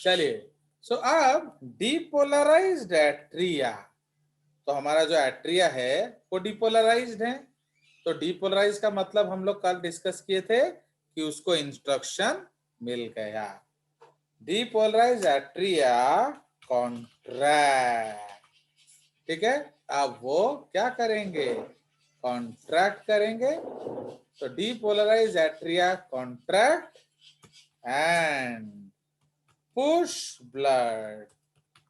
चलिए, सो अब depolarised atria, तो हमारा जो एट्रिया है वो डिपोलराइज्ड है। तो डिपोलराइज का मतलब हम लोग कल डिस्कस किए थे कि उसको इंस्ट्रक्शन मिल गया। डिपोलराइज्ड एट्रिया कॉन्ट्रैक्ट, ठीक है। अब वो क्या करेंगे, कॉन्ट्रैक्ट करेंगे। तो depolarized atria contract and push blood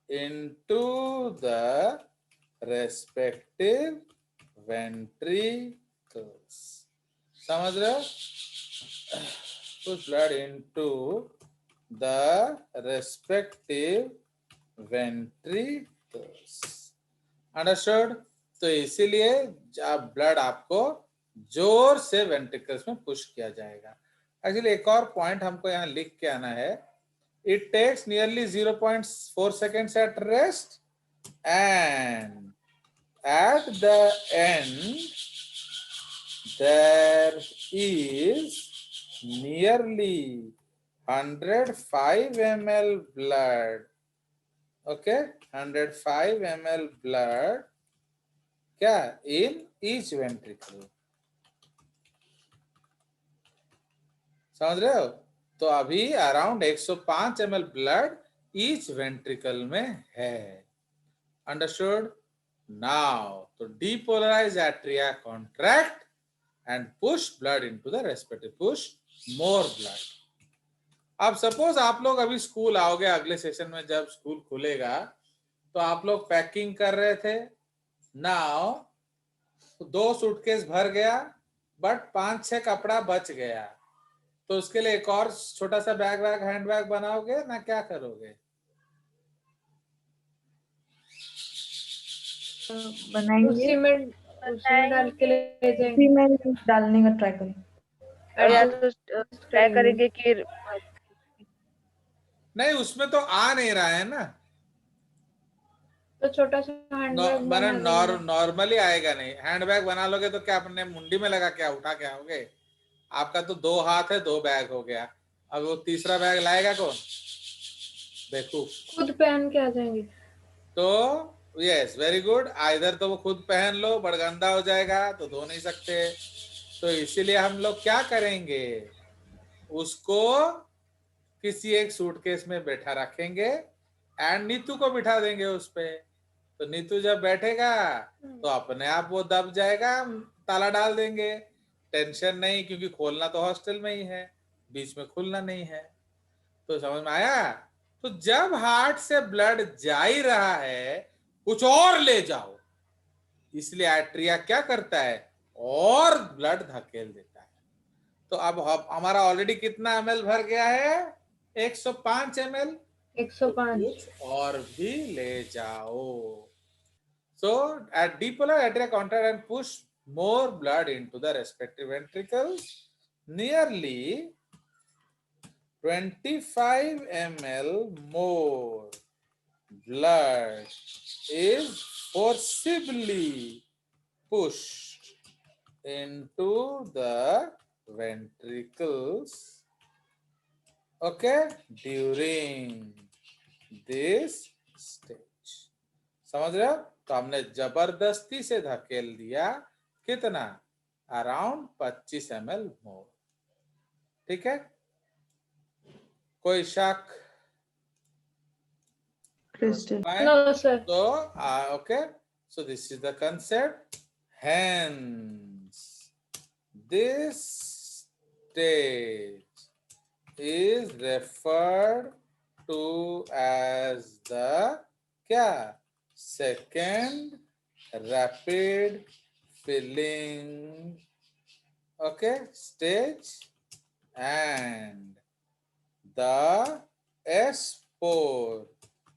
into the respective ventricles. समझ रहे हो? Push blood into the respective ventricles. Understood? तो इसीलिए जब ब्लड आपको जोर से वेंट्रिकल्स में पुश किया जाएगा। एक्चुअली एक और पॉइंट हमको यहाँ लिख के आना है। It takes nearly 0.4 seconds at rest, and at the end there is nearly 105 ml blood. Okay, 105 ml blood क्या in each ventricle. समझ रहे हो? तो अभी around 105 ml blood each ventricle में है। अंडरस्टूड? नाउ तो depolarise atria contract and push blood into the respiratory, push more blood. अब सपोज आप लोग अभी स्कूल आओगे, अगले सेशन में जब स्कूल खुलेगा तो आप लोग पैकिंग कर रहे थे। नाउ 2 सूटकेस भर गया, बट 5-6 कपड़ा बच गया, तो उसके लिए एक और छोटा सा बैग हैंड बैग बनाओगे ना, क्या करोगे? बनाएंगे, उसी में डाल के ले उसी जाएंगे, में डालने का ट्राई करेंगे। या तो ट्राई करेंगे कि नहीं, उसमें तो आ नहीं रहा है ना, तो छोटा सा हैंडबैग बना लेंगे। नॉर्मली आएगा नहीं। हैंडबैग बना लोगे तो क्या अपने मुंडी में लगा क्या उठा के आओगे? आपका तो 2 हाथ है, 2 बैग हो गया। अब वो तीसरा बैग लाएगा कौन? देखो, खुद पहन के आ जाएंगे। तो यस, वेरी गुड। आइधर तो वो खुद पहन लो, बट गंदा हो जाएगा तो धो नहीं सकते। तो इसीलिए हम लोग क्या करेंगे, उसको किसी एक सूटकेस में बैठा रखेंगे एंड नीतू को बिठा देंगे उस पे। तो नीतू जब बैठेगा तो अपने आप वो दब जाएगा, ताला डाल देंगे, टेंशन नहीं, क्योंकि खोलना तो हॉस्टल में ही है, बीच में खुलना नहीं है। तो समझ में आया? तो जब हार्ट से ब्लड जा ही रहा है, कुछ और ले जाओ, इसलिए एट्रिया क्या करता है, और ब्लड धकेल देता है। तो अब हमारा ऑलरेडी कितना ml भर गया है? 105 ml। 105। कुछ और भी ले जाओ। So at depolar arteria contract and push more blood into the respective ventricles. Nearly 25 ml more blood is forcibly pushed into the ventricles, okay, during this stage. समझ रहे हो? तो हमने जबरदस्ती से धकेल दिया, कितना? Around 25 ml more. ठीक है, कोई शक? No sir. तो okay, so this is the concept. Hence this stage is referred to as the क्या? Second rapid filling, okay, stage, and the S4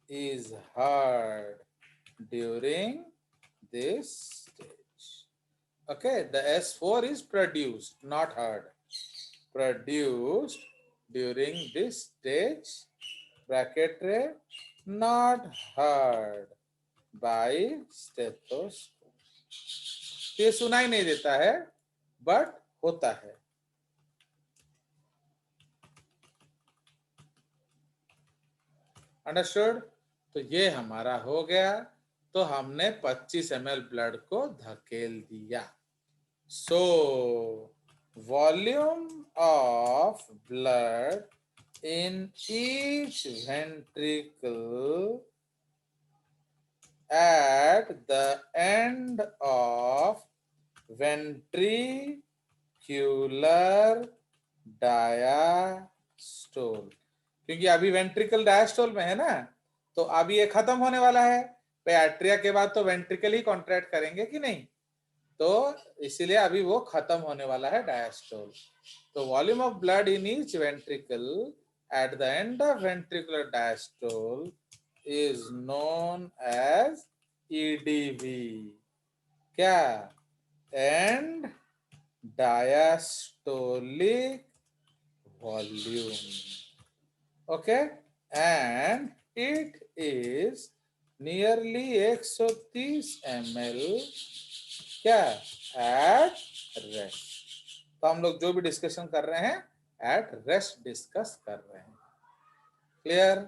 is heard during this stage. Okay, the S4 is produced, not heard. Produced during this stage, bracket रे, not heard by stethoscope. ये सुनाई नहीं देता है, but होता है। Understood? तो ये हमारा हो गया। तो हमने 25 ml ब्लड को धकेल दिया। So volume of blood in each ventricle at the end of ventricular diastole, क्योंकि अभी वेंट्रिकल डायस्टोल में है ना, तो अभी ये खत्म होने वाला है। एट्रिया के बाद तो वेंट्रिकल ही कॉन्ट्रैक्ट करेंगे कि नहीं, तो इसीलिए अभी वो खत्म होने वाला है डायस्टोल। तो volume of blood in each ventricle at the end of ventricular diastole is known as EDV, क्या? And diastolic volume, okay, and it is nearly 130 ml, क्या? at rest। तो हम लोग जो भी डिस्कशन कर रहे हैं एट रेस्ट डिस्कस कर रहे हैं। क्लियर?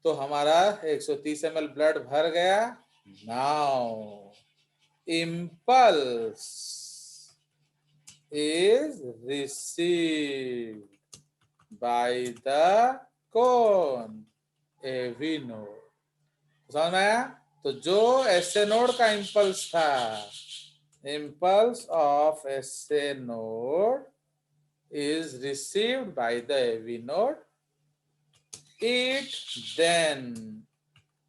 तो हमारा 130 ml ब्लड भर गया। Now impulse is received by the कौन? AV node. समझ में आया? तो जो एसए नोड का इम्पल्स था, impulse of SA node is received by the AV node. It then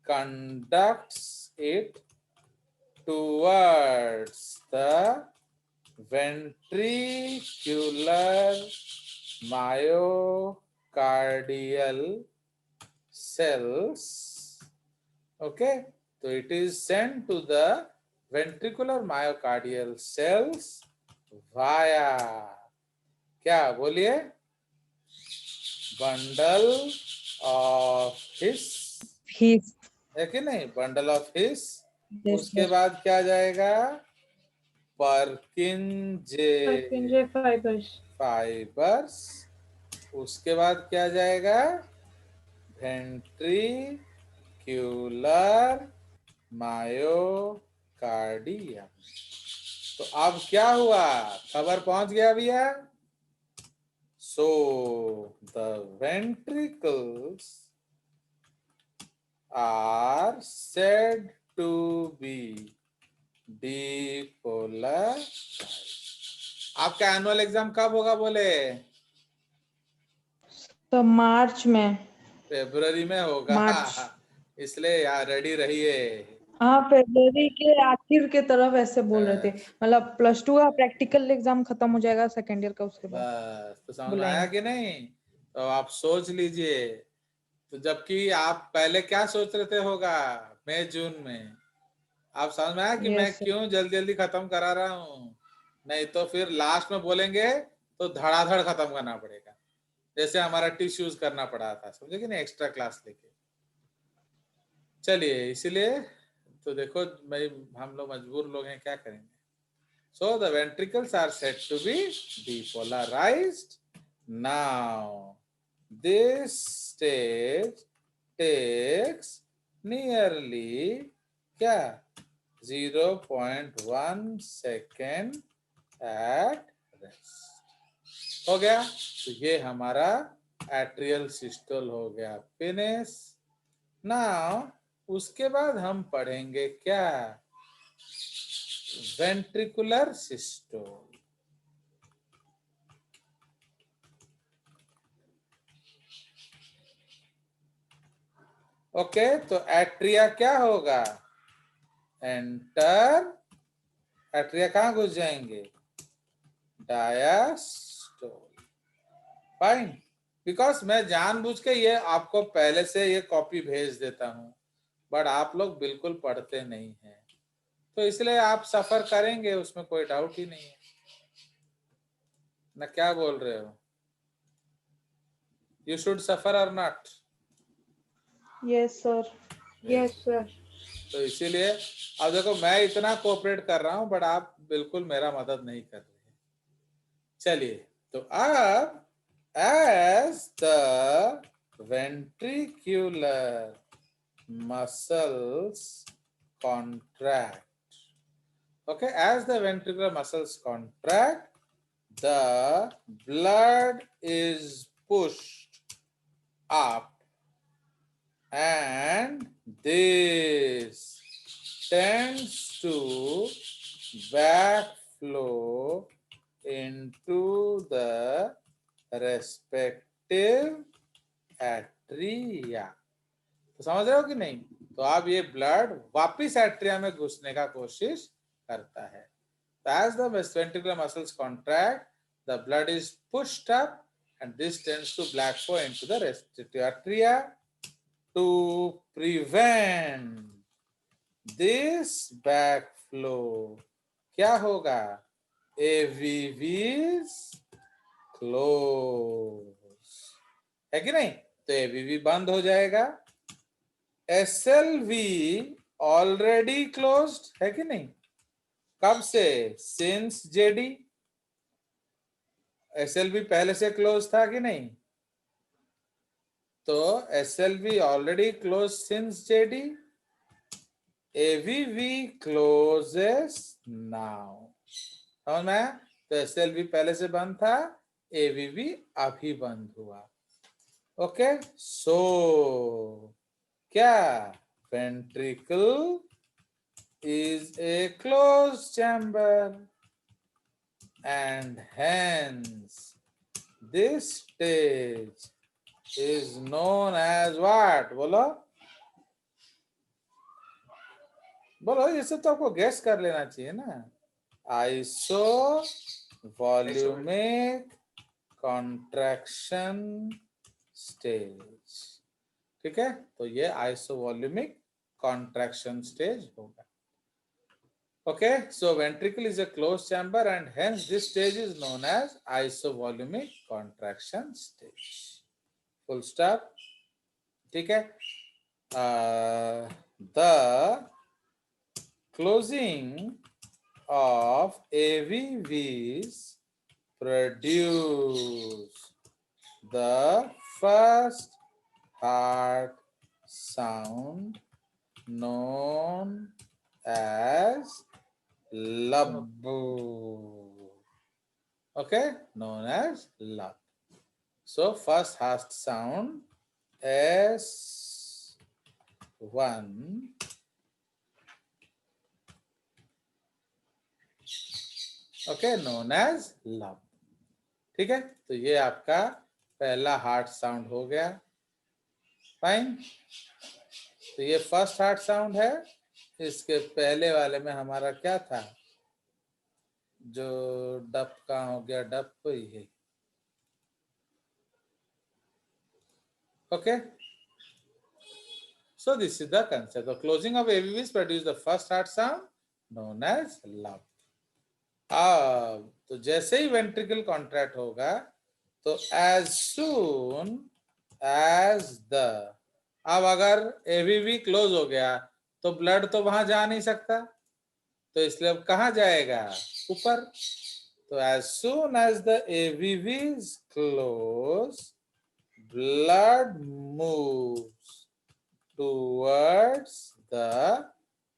conducts it towards the ventricular myocardial cells. Okay, so it is sent to the ventricular myocardial cells via, क्या बोलिए? Bundle of his, है कि नहीं? Bundle of his. उसके बाद क्या जाएगा? पर्किंजे fibres. उसके बाद क्या जाएगा? Ventricular myocardium. तो अब क्या हुआ? खबर पहुंच गया भैया। So the ventricles are said to be depolarized। आपका एनुअल एग्जाम कब होगा बोले? तो मार्च में, फरवरी में होगा। मार्च। इसलिए यार रेडी रहिए। हाँ, फरवरी के आखिर के तरफ ऐसे बोल रहे थे। मतलब +2 का प्रैक्टिकल एग्जाम खत्म हो जाएगा सेकेंड ईयर का, उसके बाद बस तो समझ में बुलाएंगे। आया कि नहीं? तो आप सोच लीजिए। तो जबकि आप पहले क्या सोच रहे थे होगा मई जून में, आप समझ में आया कि मैं Yes, sir. क्यों जल्दी जल्दी खत्म करा रहा हूँ? नहीं तो फिर लास्ट में बोलेंगे तो धड़ाधड़ खत्म करना पड़ेगा, जैसे हमारा टिश्यूज करना पड़ा था, समझे कि नहीं, एक्स्ट्रा क्लास लेके। चलिए, इसीलिए तो देखो भाई, हम लोग मजबूर लोग हैं, क्या करेंगे। So the ventricles are said to be depolarized। Now this stage takes nearly, क्या? 0.1 सेकेंड एट रेस्ट। हो गया। तो ये हमारा एट्रियल सिस्टोल हो गया फिनिश। नाउ उसके बाद हम पढ़ेंगे क्या? Ventricular systole. ओके, तो एट्रिया क्या होगा? एंटर, एट्रिया कहाँ घुस जाएंगे? डायस्टोल। फाइन, बिकॉज मैं जानबूझ के ये आपको पहले से ये कॉपी भेज देता हूँ, बट आप लोग बिल्कुल पढ़ते नहीं हैं, तो इसलिए आप सफर करेंगे, उसमें कोई डाउट ही नहीं है ना। क्या बोल रहे हो? यू शुड सफर और not? Yes, sir. Yes sir. तो इसीलिए अब देखो, मैं इतना कोऑपरेट कर रहा हूं, बट आप बिल्कुल मेरा मदद नहीं कर रहे। चलिए, तो अब as the ventricular muscles contract. Okay, as the ventricular muscles contract, the blood is pushed up, and this tends to backflow into the respective atria. तो समझ रहे हो कि नहीं? तो अब ये ब्लड वापिस एट्रिया में घुसने का कोशिश करता है। As the ventricular muscles contract, the blood is pushed up, and this tends to backflow into the respiratory atria. To prevent this backflow, क्या होगा? AVVs close, है कि नहीं? तो AVV बंद हो जाएगा। SLV ऑलरेडी क्लोज्ड है कि नहीं? कब से? Since JD. एसएलवी पहले से क्लोज था कि नहीं? तो SLV already close since JD, AVV closes now. समझ में? तो एसएलवी पहले से बंद था, एवीवी अभी बंद हुआ। ओके, सो क्या? Ventricle is a closed chamber, and hence this stage is known as what? बोलो बोलो, ये सब तो आपको गैस कर लेना चाहिए ना। आइसोवॉल्यूमिक कॉन्ट्रैक्शन स्टेज। ठीक है, तो ये आइसोवॉल्यूमिक कॉन्ट्रैक्शन स्टेज होगा। Okay, so ventricle is a closed chamber, and hence this stage is known as isovolumic contraction stage. Full stop. ठीक है? The closing of AVVs produce the first heart sound known as lub. Okay, known as lub. So first heart sound S1 okay, known as lub. ठीक है, तो ये आपका पहला heart sound हो गया। फाइन, तो ये फर्स्ट हार्ट साउंड है। इसके पहले वाले में हमारा क्या था? जो डप कहाँ हो गया? डप ही है। Okay, so this is the concept. The closing of AVVs produce the first heart sound known as lub. तो जैसे ही वेंट्रिकल कॉन्ट्रैक्ट होगा, तो as soon as the, अब अगर AVV क्लोज हो गया तो ब्लड तो वहां जा नहीं सकता, तो इसलिए अब कहाँ जाएगा? ऊपर। तो as soon as the AVVs close, blood moves towards the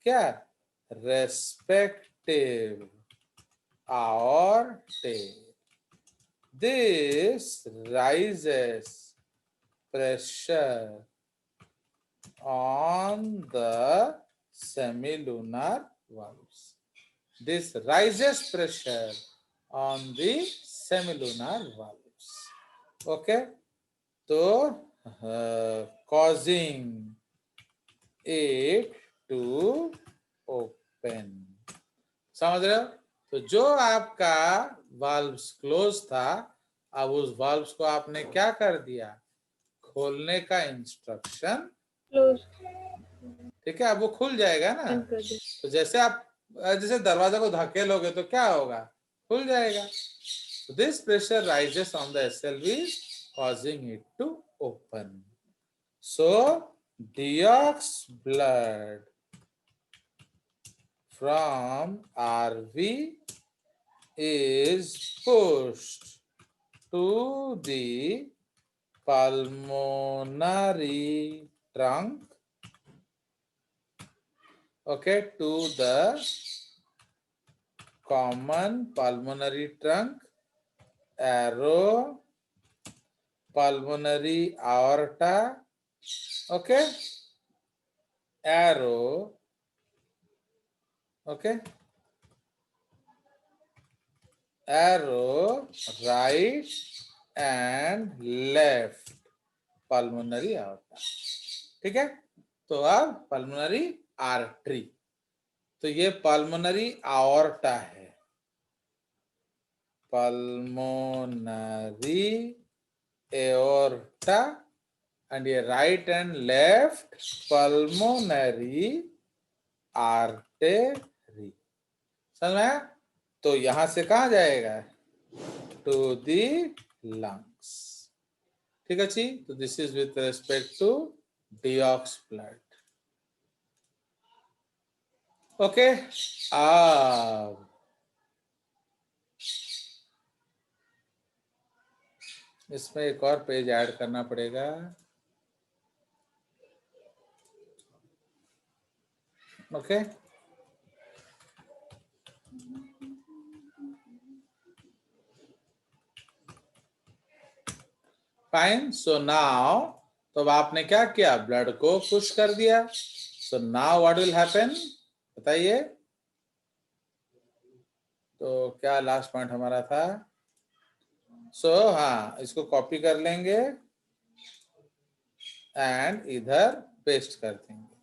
क्या? Respective aorta. This raises pressure on the semilunar valves. This raises pressure on the semilunar valves. Okay, so causing it to open. समझ रहे हो? तो जो आपका valves close था, अब उस वाल्व्स को आपने क्या कर दिया? खोलने का इंस्ट्रक्शन। क्लोज। ठीक है, अब वो खुल जाएगा ना। तो जैसे आप जैसे दरवाजा को धकेलोगे तो क्या होगा? खुल जाएगा। So this pressure rises on the SLV, causing it to open. So deox blood from RV is pushed to the pulmonary trunk, okay, to the common pulmonary trunk, arrow pulmonary aorta, okay, arrow, okay, arrow right and left pulmonary aorta. ठीक है, तो अब pulmonary artery, तो ये pulmonary aorta है, pulmonary aorta, and ये right and left pulmonary artery. समझ में आया? तो यहां से कहां जाएगा? To the lungs. ठीक है जी, तो this is with respect to deox blood. Okay, अब इसमें एक और पेज ऐड करना पड़ेगा. Okay, fine. सो नाउ, तो अब आपने क्या किया? ब्लड को पुश कर दिया. So now what will happen, बताइए. तो क्या लास्ट पॉइंट हमारा था? सो हाँ, इसको कॉपी कर लेंगे एंड इधर पेस्ट कर देंगे.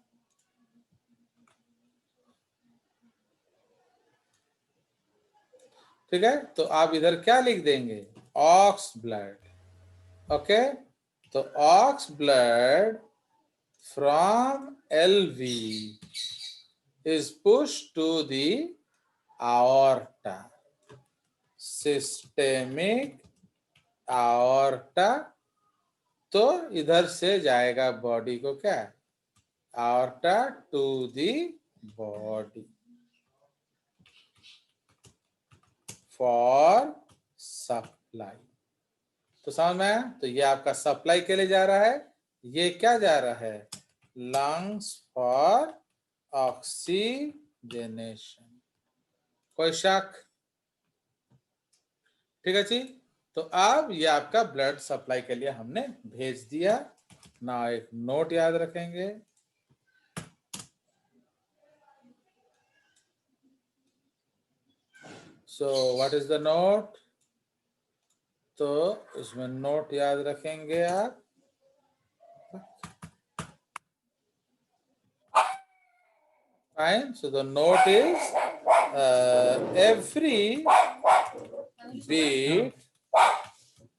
ठीक है, तो आप इधर क्या लिख देंगे? Ox blood. ओके, तो ox blood from LV is pushed to the aorta, systemic aorta. तो इधर से जाएगा बॉडी को क्या? aorta to the body for supply. तो समझ में आया? तो ये आपका सप्लाई के लिए जा रहा है, ये क्या जा रहा है? Lungs for oxygenation. कोई शक? ठीक है जी, तो अब ये आपका ब्लड सप्लाई के लिए हमने भेज दिया. ना एक नोट याद रखेंगे. So what is the note? तो इसमें नोट याद रखेंगे आप. Fine. So the note is every beat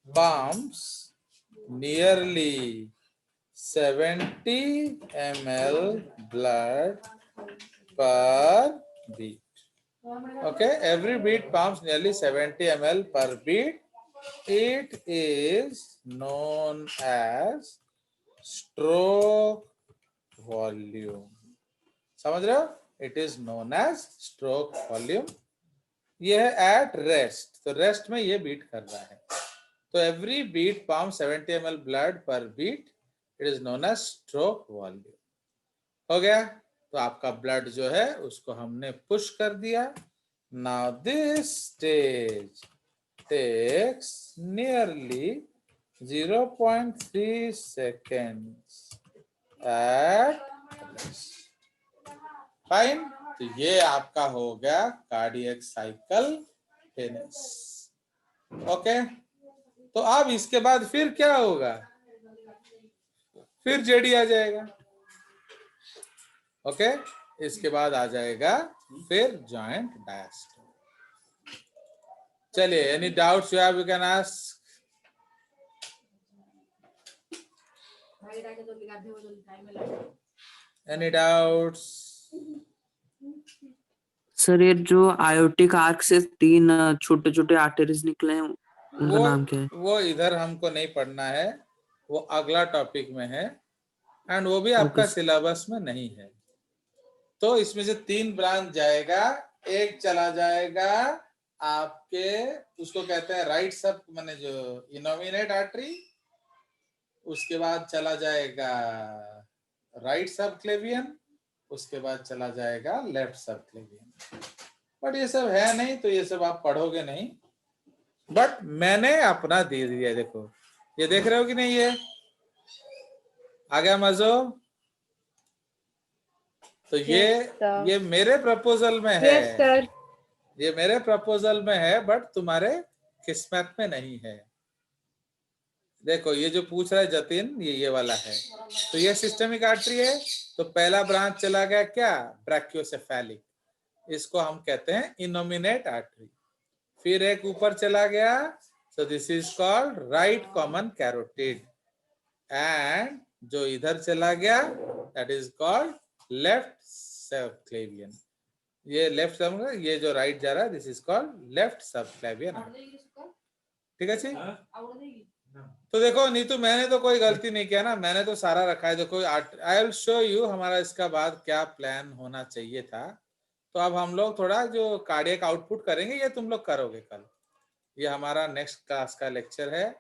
pumps nearly 70 ml blood per beat. Okay, every beat pumps nearly 70 ml per beat. It is known as stroke volume. समझ रहे हो? It is known as stroke volume. ये है at rest, तो rest में ये beat कर रहा है. तो every beat pump 70 ml blood पर beat, it is known as stroke volume. हो गया? तो आपका ब्लड जो है उसको हमने पुश कर दिया. Now this stage takes nearly 0.3 seconds at rest. Fine. तो ये आपका हो गया कार्डियक साइकिल फिनिश. ओके, तो अब इसके बाद फिर क्या होगा? फिर जेडी आ जाएगा. ओके, इसके बाद आ जाएगा फिर जॉइंट डायस्टोल. चलिए, any doubts you have you can ask. Any doubts? Sir ये जो आयोटिक आर्क से 3 छोटे छोटे आर्टरीज निकले हैं उनका नाम क्या है? वो इधर हमको नहीं पढ़ना है, वो अगला टॉपिक में है एंड वो भी आपका सिलेबस में नहीं है. तो इसमें से 3 ब्रांच जाएगा. एक चला जाएगा आपके, उसको कहते हैं राइट सब, माने जो इनोमिनेट आर्टरी, उसके बाद चला जाएगा राइट सबक्लेवियन, उसके बाद चला जाएगा लेफ्ट सबक्लेवियन। बट ये सब है नहीं, तो ये सब आप पढ़ोगे नहीं, बट मैंने अपना दे दिया। देखो ये देख रहे हो कि नहीं, ये आ गया मजो। तो ये मेरे प्रपोजल में है, यस सर। ये मेरे प्रपोजल में है, बट तुम्हारे किस्मत में नहीं है। देखो ये जो पूछ रहा है जतिन, ये वाला है। तो ये सिस्टमिक आर्टरी है, तो पहला ब्रांच चला गया क्या, ब्रैकियोसेफेलिक, इसको हम कहते हैं इनोमिनेट आर्टरी। फिर एक ऊपर चला गया, so this is called right common carotid, and जो इधर चला गया that is called left subclavian। ये लेफ्ट सब, ये जो राइट जा रहा है this is called left subclavian. ठीक है जी। तो देखो नीतू, मैंने तो कोई गलती नहीं किया ना, मैंने तो सारा रखा है। देखो आई विल शो यू हमारा इसका बाद क्या प्लान होना चाहिए था। तो अब हम लोग थोड़ा जो कार्डियक आउटपुट करेंगे, ये तुम लोग करोगे कल, ये हमारा नेक्स्ट क्लास का लेक्चर है।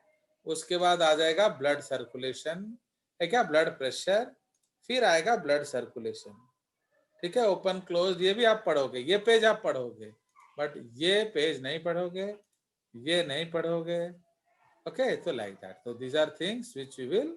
उसके बाद आ जाएगा ब्लड सर्कुलेशन, है क्या, ब्लड प्रेशर, फिर आएगा ब्लड सर्कुलेशन। ठीक है, ओपन क्लोज ये भी आप पढ़ोगे, ये पेज आप पढ़ोगे, बट ये पेज नहीं पढ़ोगे, ये नहीं पढ़ोगे। ओके, तो लाइक दैट। तो these are things which we will